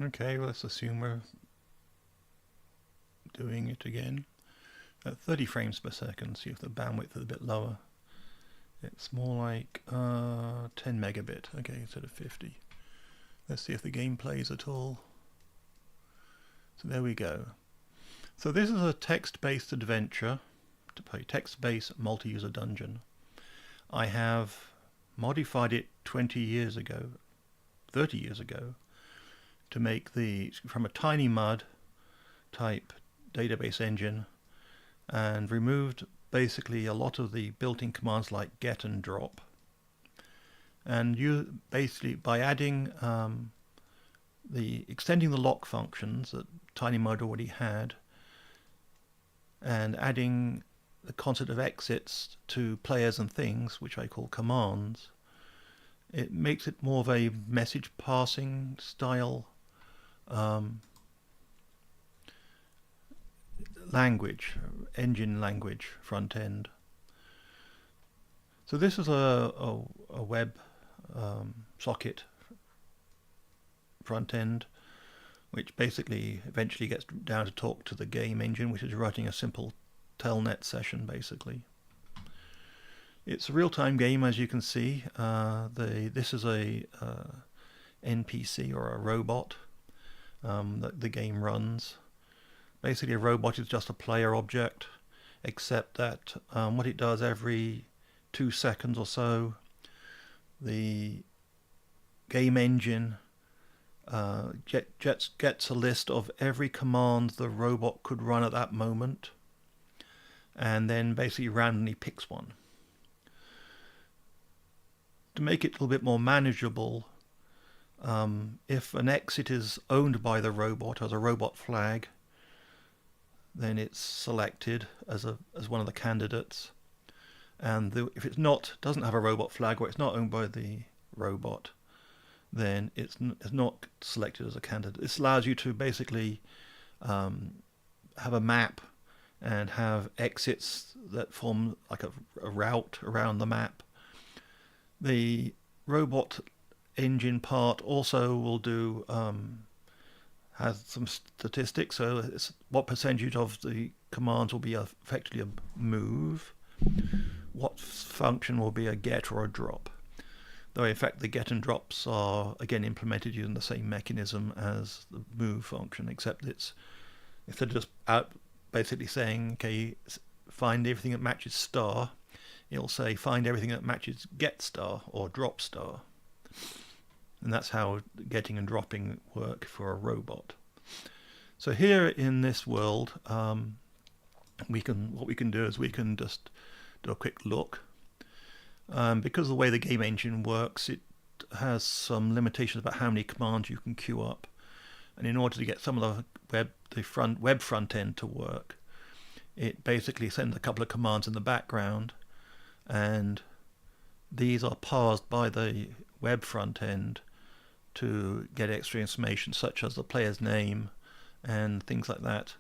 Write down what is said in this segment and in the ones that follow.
Okay, well, let's assume we're doing it again at 30 frames per second. See if the bandwidth is a bit lower. It's more like 10 megabit, okay, instead of 50. Let's see if the game plays at all. So there we go. So this is a text-based adventure, to play text-based multi-user dungeon. I have modified it 20 years ago, 30 years ago, to make from a Tinymud type database engine, and removed basically a lot of the built-in commands like get and drop. And you basically, by adding extending the lock functions that Tinymud already had, and adding the concept of exits to players and things, which I call commands, it makes it more of a message passing style language, engine language front end. So this is a web socket front end, which basically eventually gets down to talk to the game engine, which is writing a simple telnet session basically. It's a real-time game, as you can see. This is a NPC or a robot that the game runs. Basically a robot is just a player object, except that what it does every 2 seconds or so, the game engine gets a list of every command the robot could run at that moment, and then basically randomly picks one. To make it a little bit more manageable, if an exit is owned by the robot as a robot flag, then it's selected as one of the candidates. And if it's doesn't have a robot flag, or it's not owned by the robot, then it's not selected as a candidate. This allows you to basically have a map and have exits that form like a route around the map. The robot engine part also will do has some statistics, so it's what percentage of the commands will be effectively a move, what function will be a get or a drop. Though in fact the get and drops are again implemented using the same mechanism as the move function, except it's instead of just basically saying, okay, find everything that matches star, it'll say find everything that matches get star or drop star. And that's how getting and dropping work for a robot. So here in this world, what we can do is we can just do a quick look. Because of the way the game engine works, it has some limitations about how many commands you can queue up. And in order to get some of the web front end to work, it basically sends a couple of commands in the background, and these are parsed by the web front end to get extra information such as the player's name and things like that.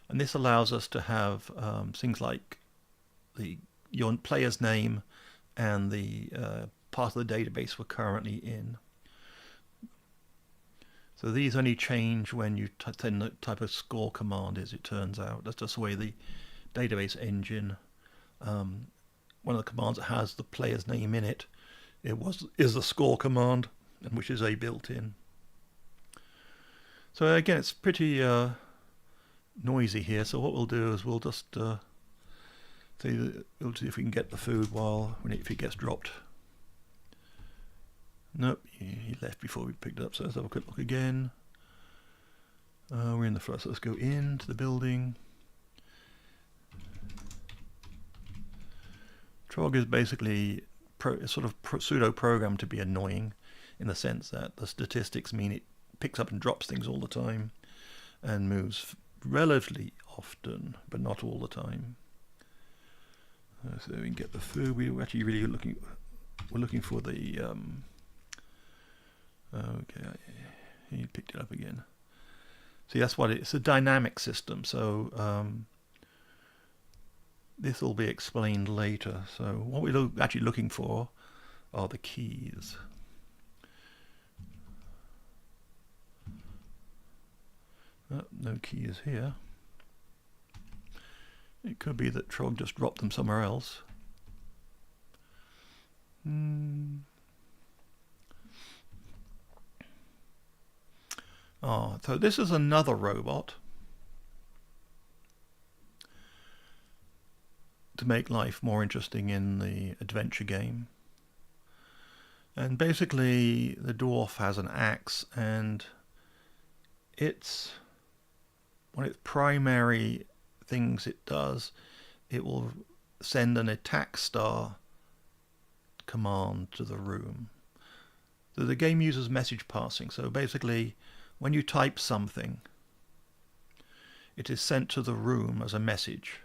And this allows us to have things like your player's name and the part of the database we're currently in. So these only change when you send the type of score command is, it turns out. That's just the way the database engine, one of the commands that has the player's name in it, is the score command, which is a built-in. So again, it's pretty noisy here. So what we'll do is we'll just we'll see if we can get the food if it gets dropped. Nope, he left before we picked it up. So let's have a quick look again. We're in the first. Let's go into the building. Trog is basically sort of pseudo-programmed to be annoying, in the sense that the statistics mean it picks up and drops things all the time and moves relatively often, but not all the time. So we can get the food. We're actually really looking for the okay, he picked it up again. See, that's what it's a dynamic system, so this will be explained later. So what we're actually looking for are the keys. No key is here. It could be that Trog just dropped them somewhere else. Oh, so this is another robot to make life more interesting in the adventure game. And basically the dwarf has an axe, and one of its primary things it does, it will send an attack star command to the room. So the game uses message passing. So basically when you type something, it is sent to the room as a message,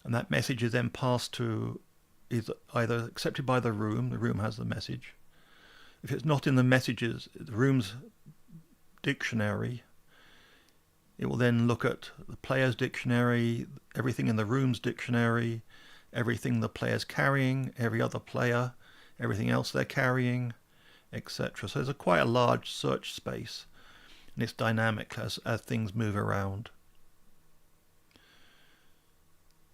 and that message is then passed to either accepted by the room has the message. If it's not in the messages, the room's dictionary, it will then look at the player's dictionary, everything in the room's dictionary, everything the player's carrying, every other player, everything else they're carrying, etc. So there's quite a large search space, and it's dynamic as things move around.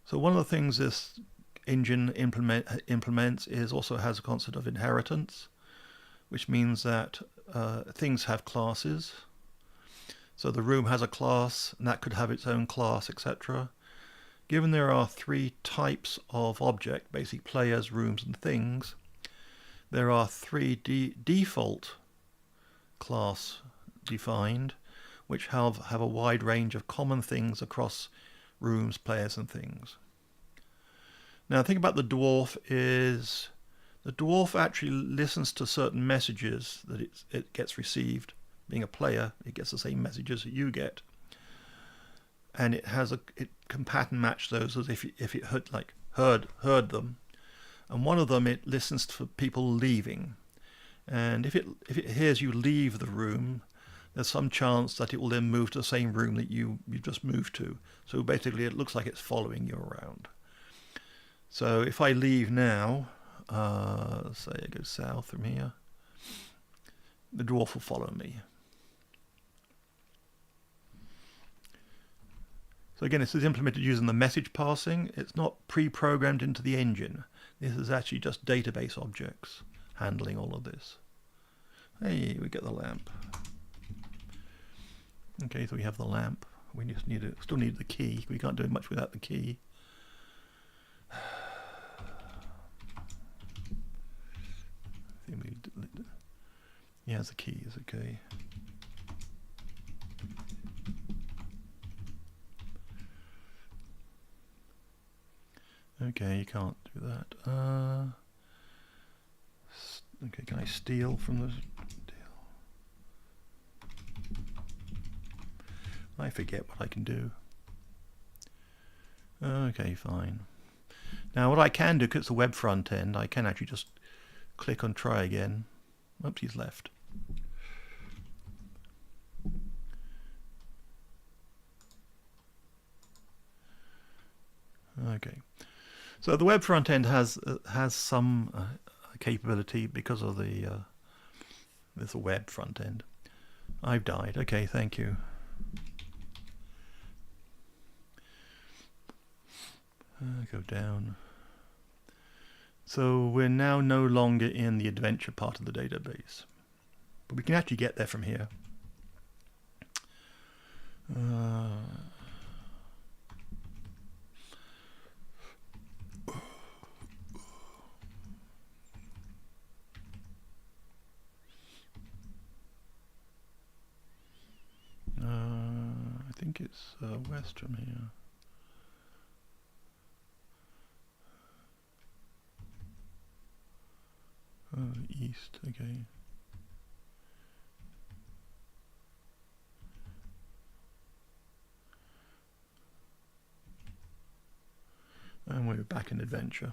So one of the things this engine implements is also has a concept of inheritance, which means that things have classes. So the room has a class, and that could have its own class, etc. Given there are 3 types of object, basically players, rooms, and things, there are 3 default class defined, which have a wide range of common things across rooms, players, and things. Now, the thing about the dwarf is the dwarf actually listens to certain messages that it gets received. Being a player, it gets the same messages that you get, and it can pattern match those as if it heard them. And one of them, it listens for people leaving, and if it hears you leave the room, there's some chance that it will then move to the same room that you just moved to. So basically it looks like it's following you around. So if I leave now, say I go south from here, the dwarf will follow me. So again, this is implemented using the message passing. It's not pre-programmed into the engine. This is actually just database objects handling all of this. Hey, we get the lamp. Okay, so we have the lamp. We just still need the key. We can't do much without the key. Yeah, the key is okay. Okay, you can't do that. Okay, can I steal from the deal? I forget what I can do. Okay, fine. Now what I can do, because it's a web front end, I can actually just click on try again. Oops, he's left. Okay. So the web front end has some capability because of this web front end. I've died. Okay, thank you. Go down. So we're now no longer in the adventure part of the database, but we can actually get there from here. I think it's west from here. East, okay. And we're back in adventure.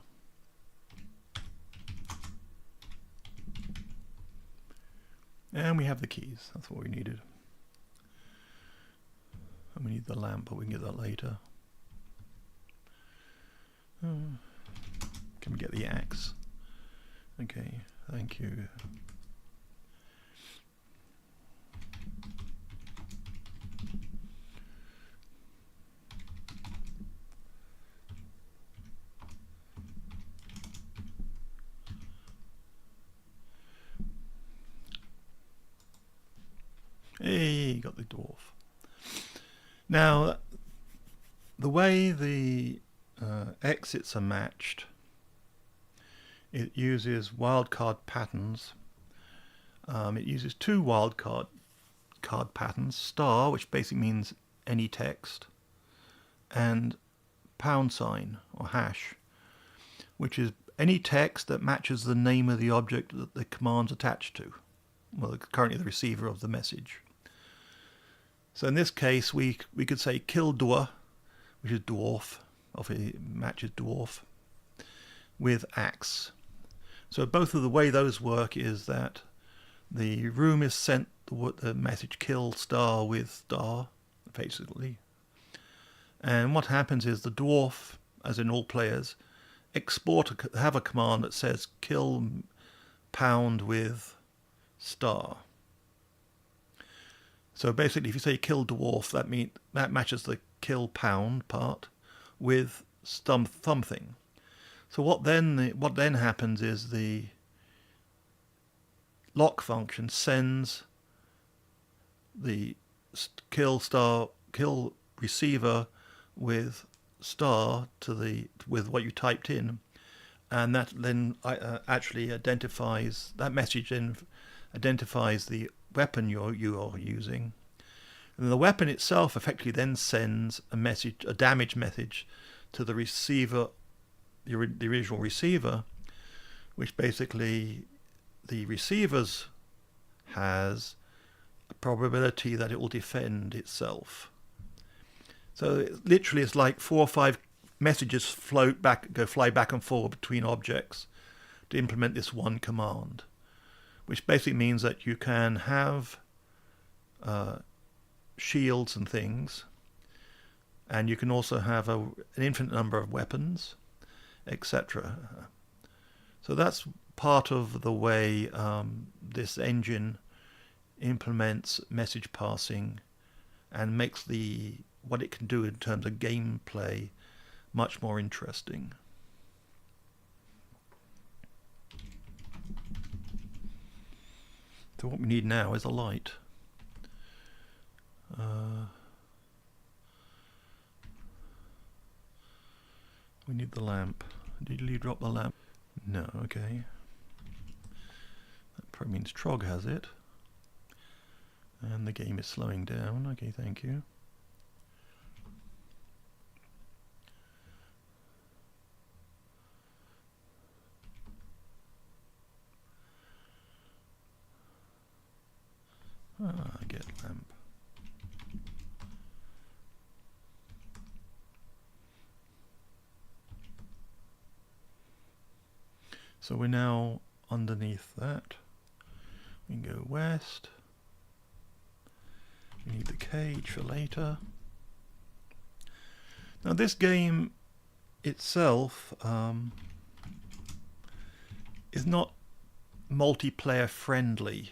And we have the keys. That's what we needed. And we need the lamp, but we can get that later. Can we get the axe? Okay, thank you. got the dwarf. Now, the way the exits are matched, it uses wildcard patterns. It uses two wildcard patterns: star, which basically means any text, and pound sign or hash, which is any text that matches the name of the object that the command's attached to. Well, currently the receiver of the message. So in this case, we could say kill dwarf, which is dwarf, obviously it matches dwarf, with axe. So both of the way those work is that the room is sent the message kill star with star, basically. And what happens is the dwarf, as in all players, have a command that says kill pound with star. So basically, if you say kill dwarf, that matches the kill pound part with something. So what then happens is the lock function sends the kill receiver with star with what you typed in, and that then actually identifies the weapon you are using, and the weapon itself effectively then sends a damage message to the receiver, the original receiver, which basically the receiver's has a probability that it will defend itself. So literally it's like 4 or 5 messages fly back and forth between objects to implement this one command, which basically means that you can have shields and things, and you can also have an infinite number of weapons, etc. So that's part of the way this engine implements message passing and makes what it can do in terms of gameplay much more interesting. So what we need now is a light. We need the lamp. Did you drop the lamp? No, okay. That probably means Trog has it. And the game is slowing down. Okay, thank you. Get lamp. So we're now underneath that. We can go west. We need the cage for later. Now this game itself is not multiplayer friendly.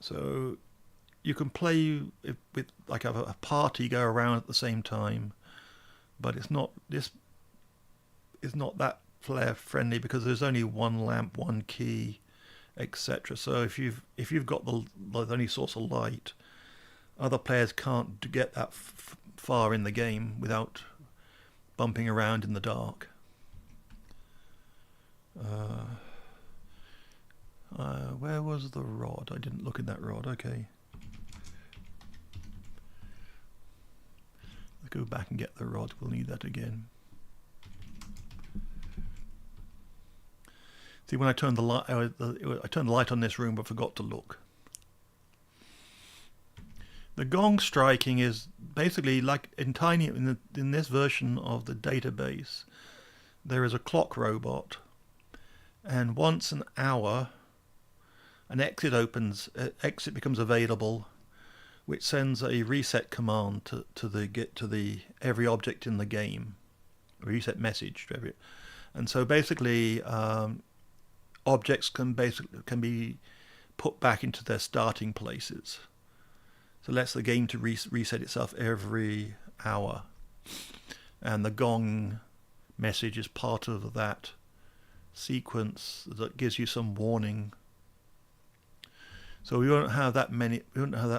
So you can play with like a party go around at the same time, but it's not that player friendly because there's only one lamp, one key, etc. So if you've got the only source of light, other players can't get that far in the game without bumping around in the dark. Where was the rod? I didn't look at that rod. Okay. Let's go back and get the rod. We'll need that again. See, when I turned the light, I turned the light on this room, but forgot to look. The gong striking is basically like in this version of the database. There is a clock robot, and once an hour, an exit becomes available, which sends a reset command to every object in the game, a reset message to every, and so basically objects can be put back into their starting places. So it lets the game to reset itself every hour, and the gong message is part of that sequence that gives you some warning. So we won't have that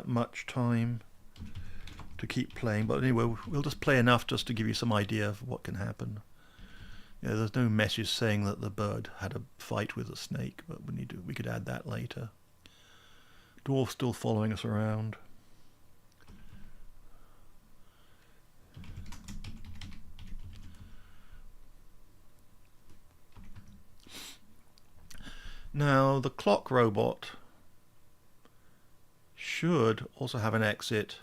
much time to keep playing, but anyway, we'll just play enough just to give you some idea of what can happen. Yeah, there's no message saying that the bird had a fight with a snake, but we could add that later. Dwarf's still following us around. Now the clock robot should also have an exit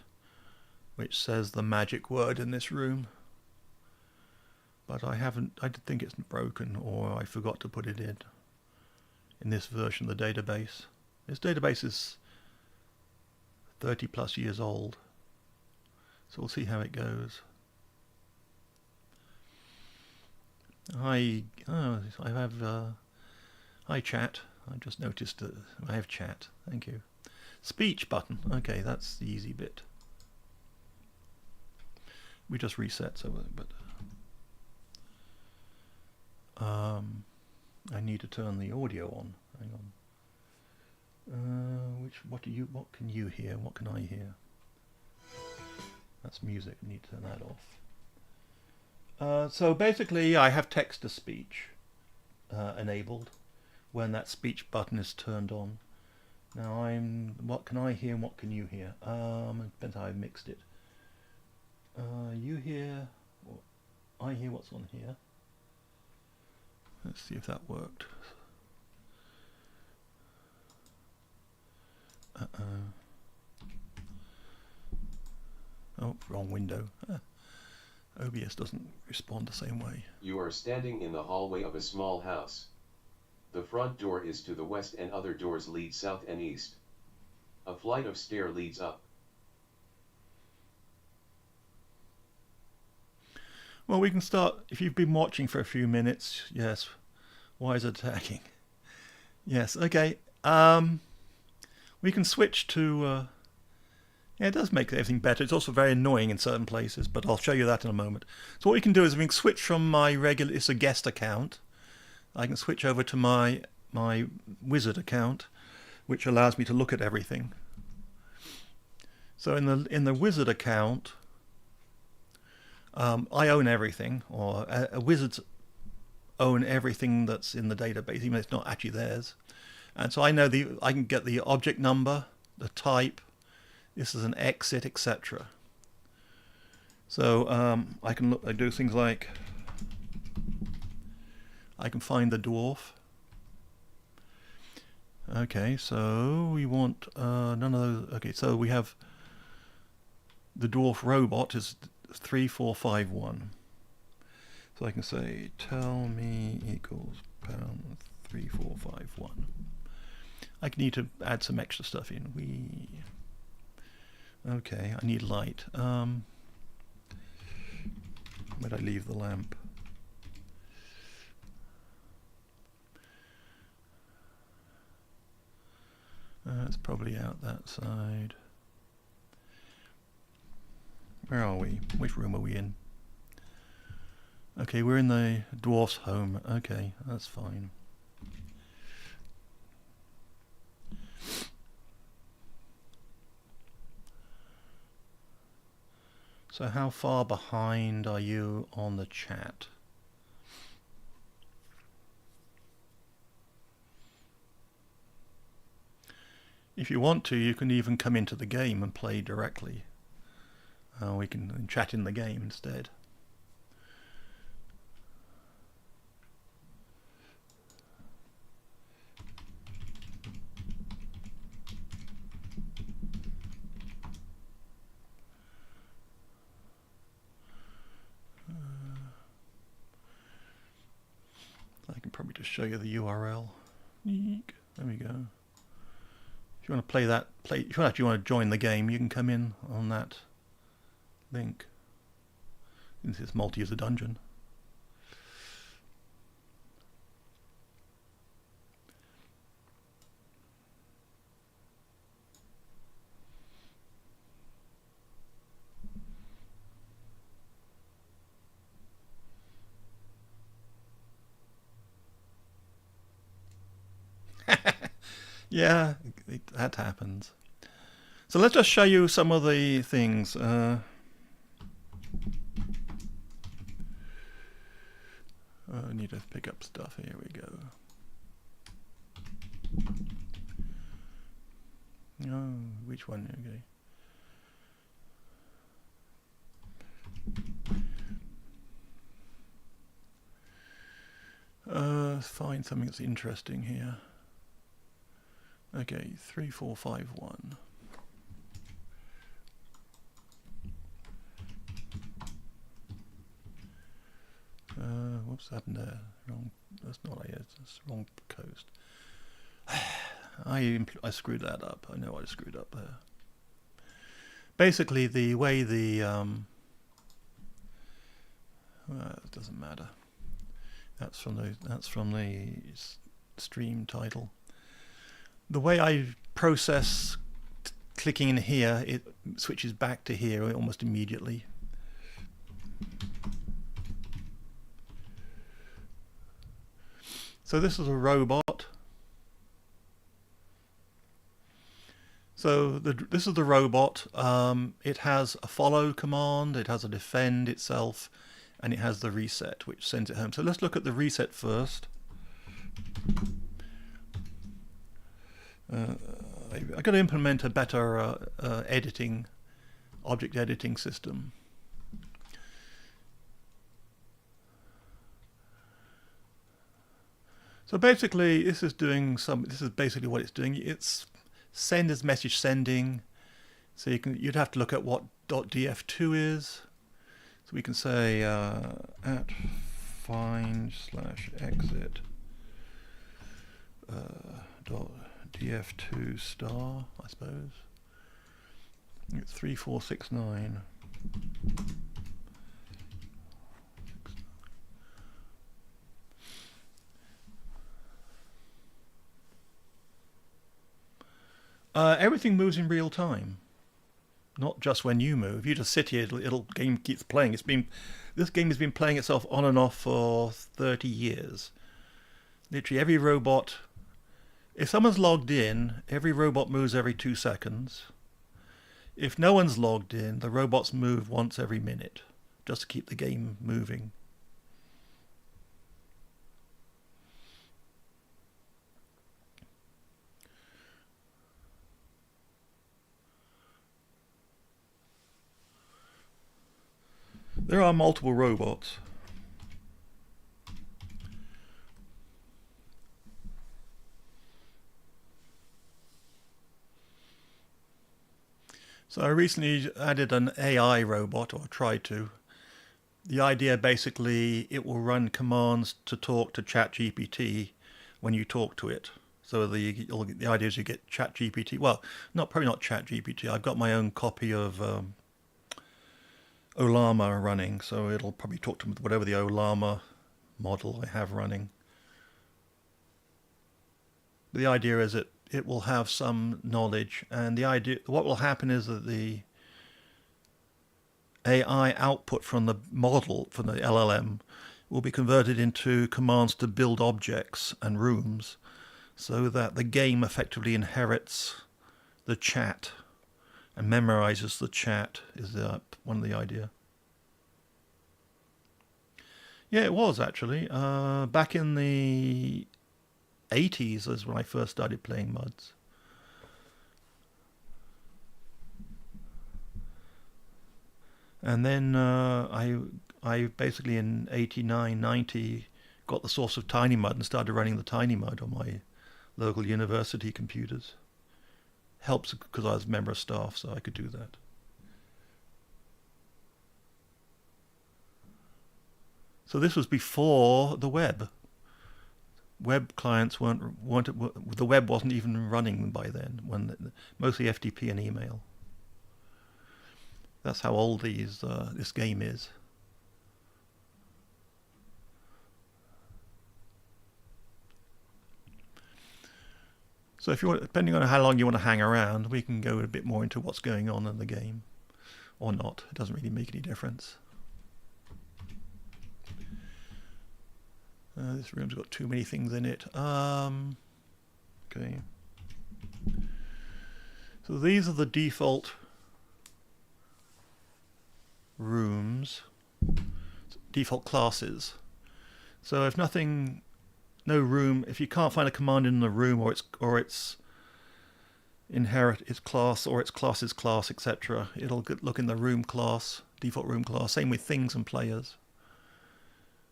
which says the magic word in this room, but I think it's broken, or I forgot to put it in this version of the database. This database is 30 plus years old, so we'll see how it goes. Hi chat. I just noticed that I have chat. Thank you. Speech button. Okay, that's the easy bit. We just reset, but I need to turn the audio on. Hang on. What can you hear? What can I hear? That's music. I need to turn that off. So basically, I have text to speech enabled when that speech button is turned on. Now what can I hear and what can you hear? It depends how I mixed it. You hear, I hear what's on here. Let's see if that worked. Oh, wrong window. OBS doesn't respond the same way. You are standing in the hallway of a small house. The front door is to the west and other doors lead south and east. A flight of stairs leads up. Well, we can start. If you've been watching for a few minutes, yes. Why is it attacking? Yes, okay. We can switch to... yeah, it does make everything better. It's also very annoying in certain places, but I'll show you that in a moment. So what we can do is we can switch from my regular... It's a guest account. I can switch over to my wizard account, which allows me to look at everything. So in the wizard account, I own everything, or wizards own everything that's in the database, even if it's not actually theirs. And so I know I can get the object number, the type, this is an exit, etc. So I do things like I can find the dwarf. Okay, so we want none of those. Okay, so we have the dwarf robot is 3451. So I can say tell me equals pound 3451. I need to add some extra stuff in. Okay, I need light. Where'd I leave the lamp? It's probably out that side. Where are we? Which room are we in? Okay, we're in the dwarf's home. Okay, that's fine. So how far behind are you on the chat? If you want to, you can even come into the game and play directly. We can chat in the game instead. I can probably just show you the URL. There we go. If you want to if you actually want to join the game, you can come in on that link. This is multi-user dungeon. Yeah, that happens. So let's just show you some of the things. I need to pick up stuff. Here we go. Oh, which one? Okay. Find something that's interesting here. Okay, 3451. Whoops, happened there? Wrong. That's not it. That's the wrong coast. I screwed that up. I know I screwed up there. Basically, the way the it doesn't matter. That's from the stream title. The way I process clicking in here, it switches back to here almost immediately. So this is a robot. So this is the robot. It has a follow command, it has a defend itself, and it has the reset, which sends it home. So let's look at the reset first. I've got to implement a better object editing system. So basically, this is basically what it's doing. It's send as message sending. So you'd have to look at what .df2 is. So we can say at find/exit .df2 star, I suppose. It's 3469. Everything moves in real time, not just when you move. You just sit here, game keeps playing. This game has been playing itself on and off for 30 years. Literally every robot, if someone's logged in, every robot moves every 2 seconds. If no one's logged in, the robots move once every minute, just to keep the game moving. There are multiple robots. So I recently added an AI robot, or tried to. The idea basically, it will run commands to talk to ChatGPT when you talk to it. So the idea is you get ChatGPT. Well, probably not ChatGPT. I've got my own copy of Olama running, so it'll probably talk to whatever the Olama model I have running. The idea is that it will have some knowledge, and what will happen is that the AI output from the model, from the LLM, will be converted into commands to build objects and rooms, so that the game effectively inherits the chat and memorizes the chat, is one of the idea. Yeah, it was actually. Back in the 80s is when I first started playing MUDs. And then I basically in 89, 90 got the source of Tinymud and started running the Tinymud on my local university computers. Helps because I was a member of staff, so I could do that. So this was before the web. Web clients the web wasn't even running by then, mostly FTP and email. That's how old this game is. So if depending on how long you want to hang around, we can go a bit more into what's going on in the game, or not. It doesn't really make any difference. This room's got too many things in it. Okay. So these are the default rooms, default classes. So if no room, if you can't find a command in the room, or its inherit its class, or its class's class, etc., it'll look in the room class, default room class. Same with things and players.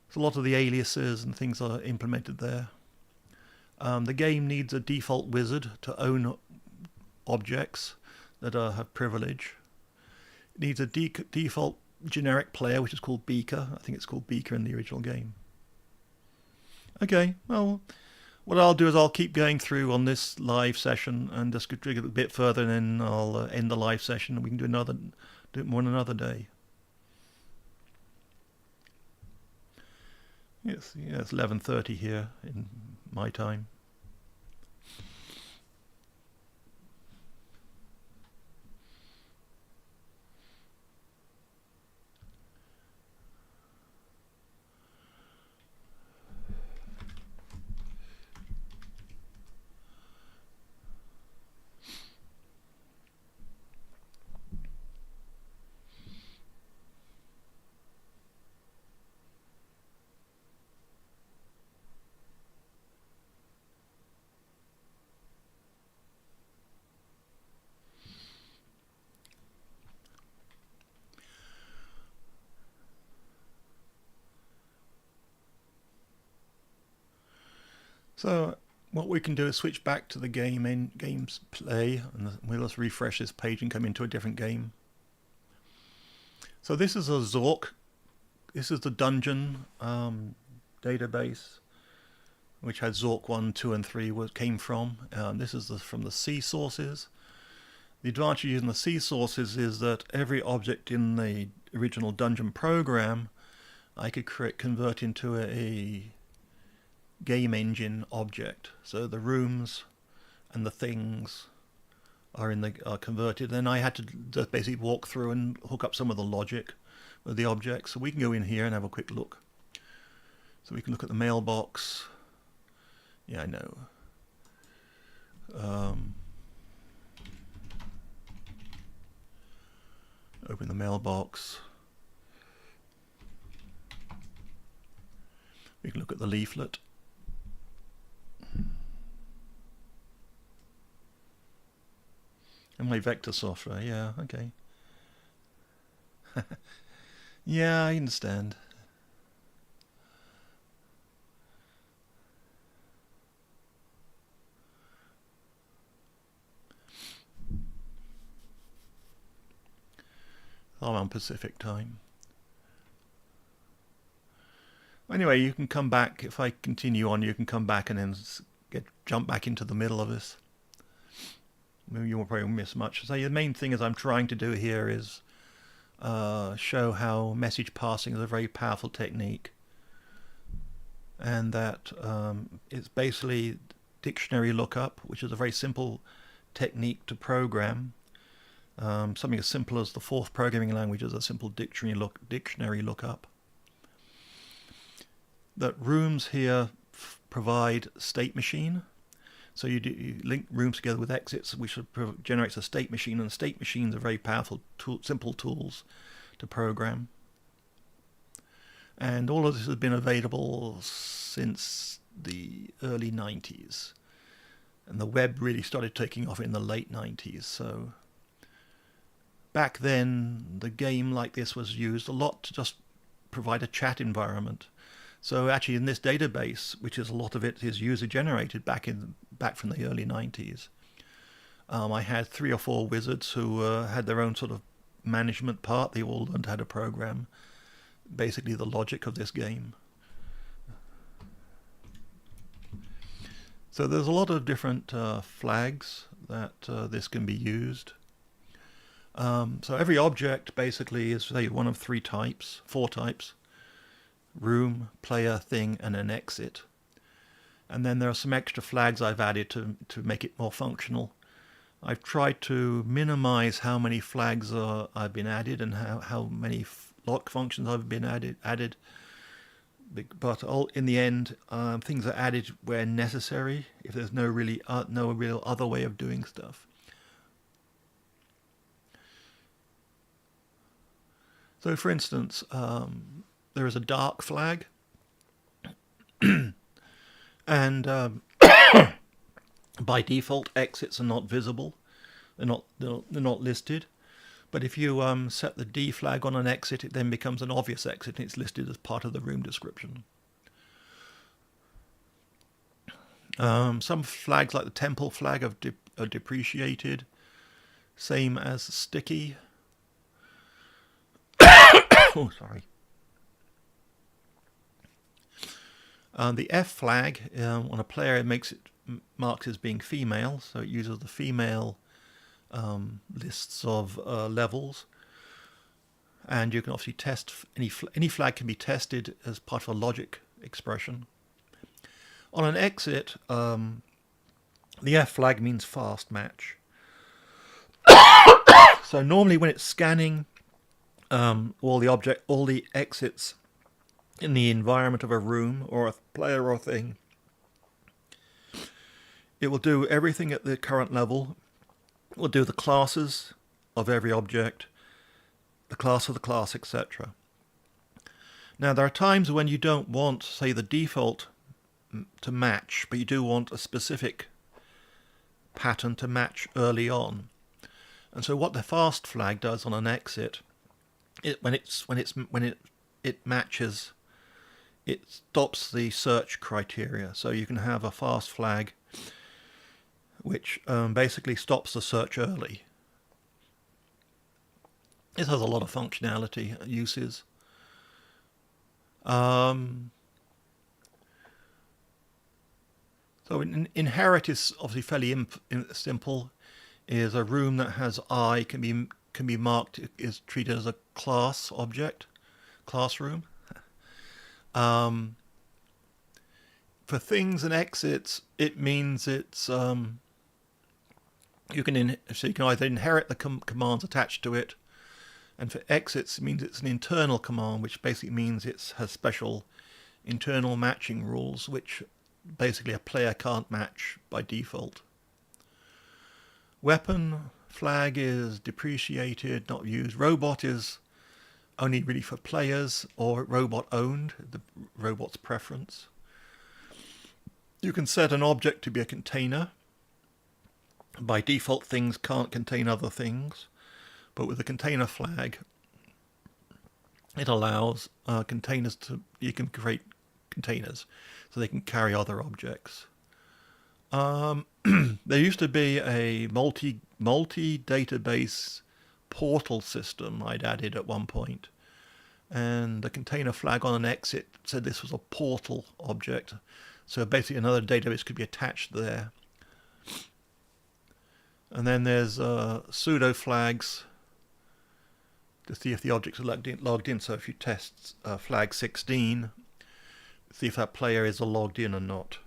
So a lot of the aliases and things are implemented there. The game needs a default wizard to own objects that have privilege. It needs a default generic player, which is called Beaker. I think it's called Beaker in the original game. Okay, well, what I'll do is I'll keep going through on this live session and just dig a bit further, and then I'll end the live session, and we can do it more on another day. Yes, yeah, it's 11:30 here in my time. So what we can do is switch back to the game's play, and we'll just refresh this page and come into a different game. So this is a Zork. This is the dungeon database, which had Zork 1, 2, and 3 came from. This is from the C sources. The advantage of using the C sources is that every object in the original dungeon program I could convert into a game engine object. So the rooms and the things are converted. Then I had to just basically walk through and hook up some of the logic with the objects. So we can go in here and have a quick look. So we can look at the mailbox. Yeah, I know. Open the mailbox. We can look at the leaflet. And my vector software, yeah, okay. Yeah, I understand. I'm on Pacific time. Anyway, you can come back. If I continue on, you can come back and then jump back into the middle of this. You won't probably miss much. So the main thing is I'm trying to do here is show how message passing is a very powerful technique, and that it's basically dictionary lookup, which is a very simple technique to program. Something as simple as the fourth programming language is a simple dictionary lookup. That rooms here provide state machine. So you link rooms together with exits, which generates a state machine, and state machines are very powerful, simple tools to program. And all of this has been available since the early 90s. And the web really started taking off in the late 90s. So back then, the game like this was used a lot to just provide a chat environment. So actually in this database, which is a lot of it is user generated back from the early 90s, I had 3 or 4 wizards who had their own sort of management part. They all learned how to program basically the logic of this game. So there's a lot of different flags that this can be used. So every object basically is, say, one of 4 types. Room, player, thing, and an exit. And then there are some extra flags I've added to make it more functional. I've tried to minimize how many flags I've been added and how many lock functions I've been added. But in the end, things are added where necessary, if there's no real other way of doing stuff. So, for instance, there is a dark flag, and by default, exits are not visible. They're not listed. But if you set the D flag on an exit, it then becomes an obvious exit, and it's listed as part of the room description. Some flags, like the temple flag, are depreciated. Same as sticky. Oh, sorry. The F flag on a player, it makes it marks as being female, so it uses the female lists of levels, and you can obviously test any flag can be tested as part of a logic expression. On an exit, the F flag means fast match. So normally when it's scanning all the exits in the environment of a room or a player or a thing, it will do everything at the current level. It will do the classes of every object, the class of the class, etc. Now there are times when you don't want, say, the default to match, but you do want a specific pattern to match early on. And so what the fast flag does on an exit, when it matches, it stops the search criteria. So you can have a fast flag which basically stops the search early. This has a lot of functionality uses. So inherit is obviously fairly simple. Is a room that has I can be marked, is treated as a class object, classroom. For things and exits, it means it's you can either inherit the commands attached to it, and for exits it means it's an internal command, which basically means it has special internal matching rules, which basically a player can't match by default. Weapon flag is depreciated, not used. Robot is only really for players or robot owned, the robot's preference. You can set an object to be a container. By default, things can't contain other things, but with the container flag, it allows containers you can create containers so they can carry other objects. There used to be a multi-database portal system I'd added at one point, and the container flag on an exit said this was a portal object, so basically another database could be attached there. And then there's pseudo flags to see if the objects are logged in. So if you test flag 16, see if that player is logged in or not.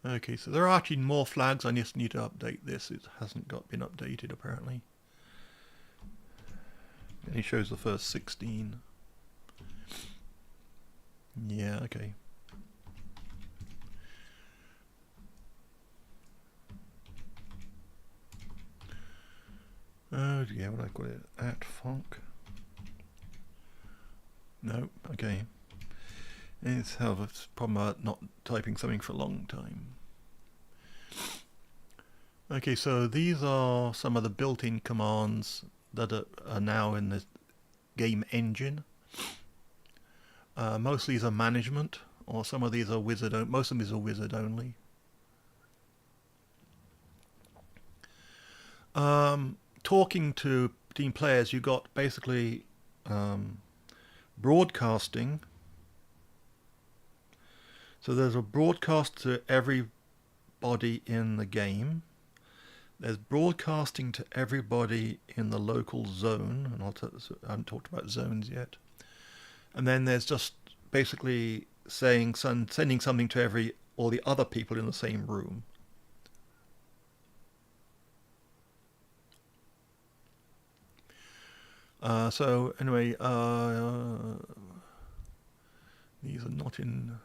Okay, so there are actually more flags. I just need to update this. It hasn't been updated apparently. And it shows the first 16. Yeah, okay. Oh yeah, what I call it? @func. No, okay. It's have a problem about not typing something for a long time. Okay, so these are some of the built-in commands that are now in the game engine. Most of these are management, or some of these are wizard. Most of these are wizard only. Talking to team players, you got basically broadcasting. So there's a broadcast to everybody in the game. There's broadcasting to everybody in the local zone, and I haven't talked about zones yet. And then there's just basically sending something to all the other people in the same room. So anyway, these are not in.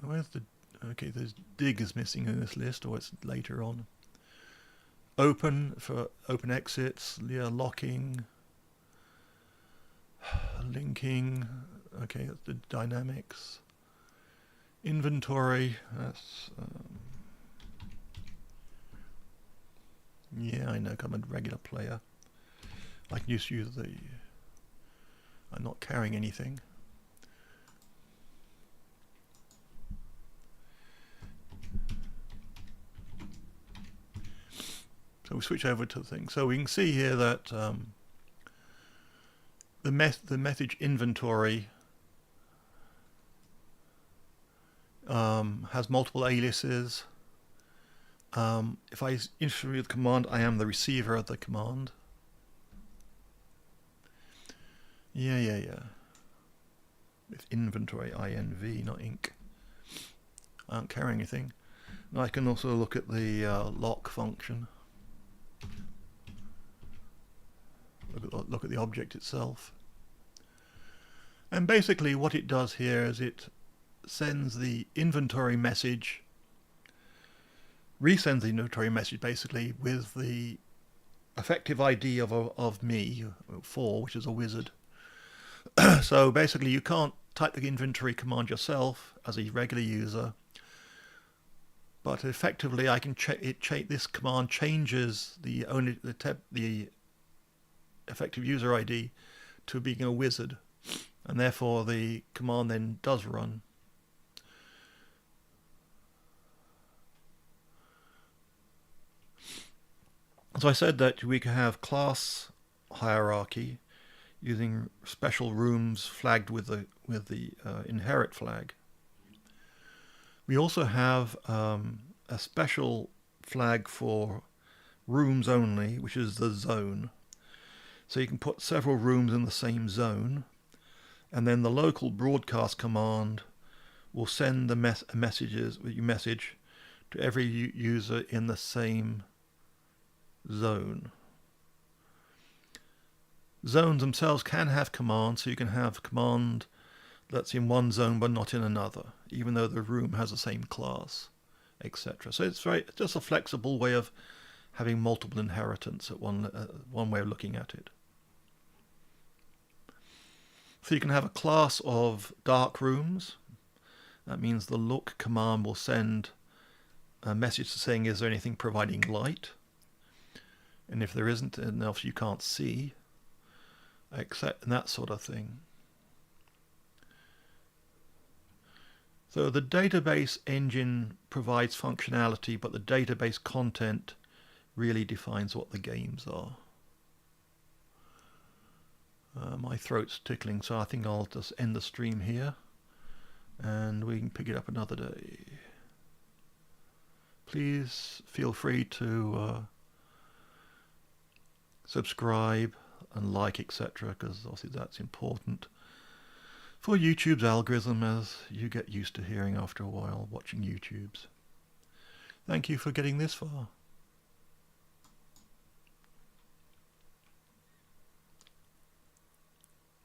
Where's the? Okay, there's dig is missing in this list, or it's later on. Open for open exits, yeah, locking, linking, okay, that's the dynamics. Inventory, that's, yeah, I know, I'm a regular player. I can just use the, I'm not carrying anything. So we switch over to the thing. So we can see here that the message inventory has multiple aliases. If I issue the command, I am the receiver of the command. Yeah. It's inventory, INV, not ink. I don't carry anything. And I can also look at the lock function. Look at the object itself. And basically what it does here is it sends the inventory message, resends the inventory message basically with the effective ID of me, 4, which is a wizard. So basically you can't type the inventory command yourself as a regular user, but effectively I can this command changes the effective user ID to being a wizard, and therefore the command then does run. So I said that we could have class hierarchy using special rooms flagged with the inherit flag. We also have a special flag for rooms only, which is the zone. So you can put several rooms in the same zone, and then the local broadcast command will send the message to every user in the same zone. Zones themselves can have commands, so you can have command that's in one zone but not in another, even though the room has the same class, etc. So it's just a flexible way of having multiple inheritance at one way of looking at it. So you can have a class of dark rooms. That means the look command will send a message saying, is there anything providing light? And if there isn't enough, you can't see, and that sort of thing. So the database engine provides functionality, but the database content really defines what the games are. My throat's tickling, so I think I'll just end the stream here, and we can pick it up another day. Please feel free to subscribe and like, etc., because obviously that's important for YouTube's algorithm, as you get used to hearing after a while watching YouTube's. Thank you for getting this far.